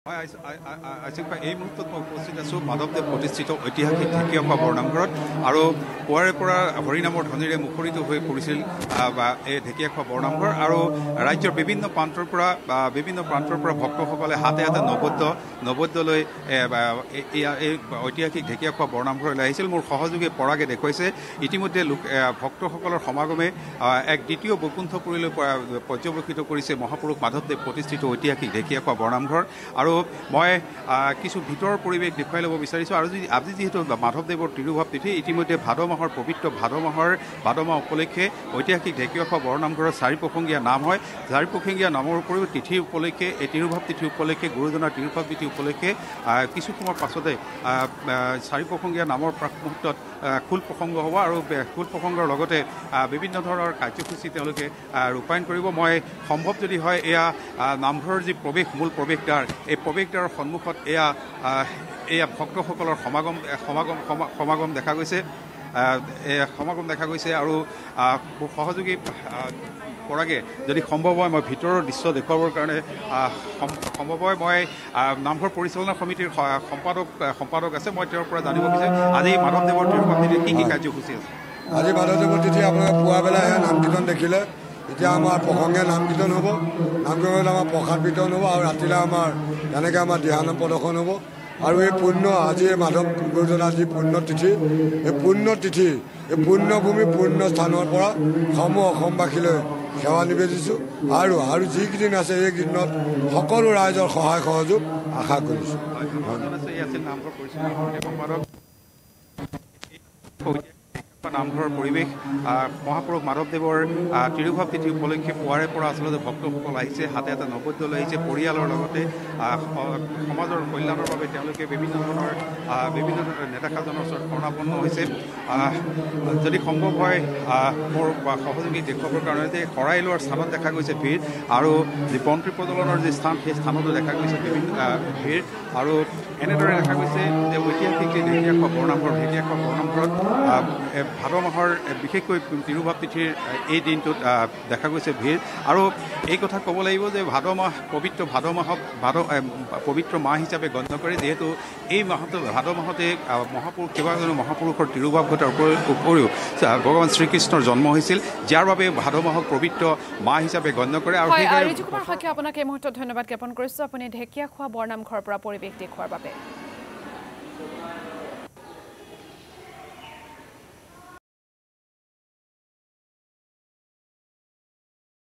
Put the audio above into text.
এই মুহূৰ্তত মই উপস্থিত আছোঁ মাধৱদেৱ প্ৰতিষ্ঠিত ঐতিহাসিক ঢেকীয়াখোৱা বৰনামঘৰত আৰু পুৱাৰে পৰা হৰিনামৰ ধ্বনিৰে মুখৰিত হৈ পৰিছিল এই ঢেকীয়াখোৱা বৰনামঘৰ আৰু ৰাজ্যৰ বিভিন্ন প্ৰান্তৰ পৰা ভক্তসকলে হাতে হাতে নৈবদ্যলৈ এই ঐতিহাসিক ঢেকীয়াখোৱা বৰনামঘৰলৈ আহিছিল। মোৰ সহযোগী পৰাগে দেখুৱাইছে ইতিমধ্যে ভক্তসকলৰ সমাগমে এক দ্বিতীয় বৈকুণ্ঠপুৰীলৈ পৰ্যবেক্ষিত কৰিছে মহাপুৰুষ মাধৱদেৱ প্ৰতিষ্ঠিত ঐতিহাসিক ঢেকীয়াখোৱা বৰনামঘৰ। আৰু মই কিছু ভিতৰৰ পৰিৱেশ দেখুৱাই ল'ব বিচাৰিছোঁ। আৰু আজি যিহেতু মাধৱদেৱৰ তিৰুভাৱ তিথি, ইতিমধ্যে ভাদ মাহৰ পবিত্ৰ ভাদ মাহ উপলক্ষে ঐতিহাসিক ঢেকীয়াখোৱা বৰনামঘৰৰ চাৰিপ্ৰসংগীয়া নাম হয়। চাৰিপ্ৰসংগীয়া নামৰ উপৰিও তিথি উপলক্ষে এই তিৰুভাৱ তিথি উপলক্ষে গুৰুজনাৰ তিৰুভাৱ তিথি উপলক্ষে কিছু সময়ৰ পাছতে চাৰিপ্ৰসংগীয়া নামৰ প্ৰাক মুহূৰ্তত খোল প্ৰসংগ হ'ব আৰু খোল প্ৰসংগৰ লগতে বিভিন্ন ধৰণৰ কাৰ্যসূচী তেওঁলোকে ৰূপায়ণ কৰিব। মই সম্ভৱ যদি হয় এয়া নামঘৰৰ যি মূল প্ৰৱেশদ্বাৰ, এই প্ৰৱেশদ্বাৰৰ সন্মুখত এয়া ভক্তসকলৰ সমাগম দেখা গৈছে আৰু সহযোগী পৰাগে যদি সম্ভৱ হয় মই ভিতৰৰ দৃশ্য দেখুৱাবৰ কাৰণে সম্ভৱ হয় মই নামঘৰ পৰিচালনা সমিতিৰ সম্পাদক আছে, মই তেওঁৰ পৰা জানিব বিচাৰিম আজি মাধৱদেৱৰ তিৰুভাৱ তিথিত কি কাৰ্যসূচী আছে। আজি মাধৱদেৱৰ তিথি আপোনালোকে পুৱাবেলা নাম কীৰ্তন দেখিলে। এতিয়া আমাৰ প্ৰসংগীয়া নাম কীৰ্তন হ'ব, নাম কীৰ্তনত আমাৰ প্ৰসাদ বিতৰণ হ'ব আৰু ৰাতিলৈ আমাৰ তেনেকৈ আমাৰ দিহানাম প্ৰদৰ্শন হ'ব। আৰু এই আজি মাধৱ গুৰুজনাৰ যি পুণ্য তিথি, এই পুণ্যভূমি পুণ্য স্থানৰ পৰা অসমবাসীলৈ সেৱা নিবেদিছোঁ আৰু যিকেইদিন আছে এইকেইদিনত সকলো ৰাইজৰ সহায় সহযোগ আশা কৰিছোঁ। নামঘৰৰ পৰিৱেশ মহাপুৰুষ মাধৱদেৱৰ তিৰুভাৱ তিথি উপলক্ষে পুৱাৰে পৰা আচলতে ভক্তসকল আহিছে, হাতে হাতে নৈবদ্য লৈ আহিছে। পৰিয়ালৰ লগতে সমাজৰ কল্যাণৰ বাবে তেওঁলোকে বিভিন্ন ধৰণৰ নেতাসাজনৰ ওচৰত শৰণাপন্ন হৈছে। যদি সম্ভৱ হয় মোৰ সহযোগী দেখুৱাবৰ কাৰণে যে শৰাই লোৱাৰ স্থানত দেখা গৈছে ভিৰ আৰু যি বন্তি প্ৰজ্বলনৰ যি স্থান, সেই স্থানতো দেখা গৈছে বিভিন্ন ভিৰ আৰু এনেদৰে দেখা গৈছে যে ঐতিহাসিক যি ঢেকীয়াখোৱা বৰনামঘৰত ভাদ মাহৰ বিশেষকৈ তিৰুভাৱ তিথিৰ এই দিনটোত দেখা গৈছে ভিৰ। আৰু এই কথা ক'ব লাগিব যে ভাদ মাহক পবিত্ৰ মাহ হিচাপে গণ্য কৰে, যিহেতু এই ভাদ মাহতে কেইবাজনো মহাপুৰুষৰ তিৰুভাৱ ঘটাৰ উপৰিও ভগৱান শ্ৰীকৃষ্ণৰ জন্ম হৈছিল, যাৰ বাবে ভাদ মাহক পবিত্ৰ মাহ হিচাপে গণ্য কৰে। আৰু ঋতুকুমাৰ শইকীয়া, আপোনাক এই মুহূৰ্তত ধন্যবাদ জ্ঞাপন কৰিছোঁ। আপুনি ঢেকীয়াখোৱা বৰনামঘৰৰ পৰা পৰিৱেশ দেখুওৱাৰ বাবে।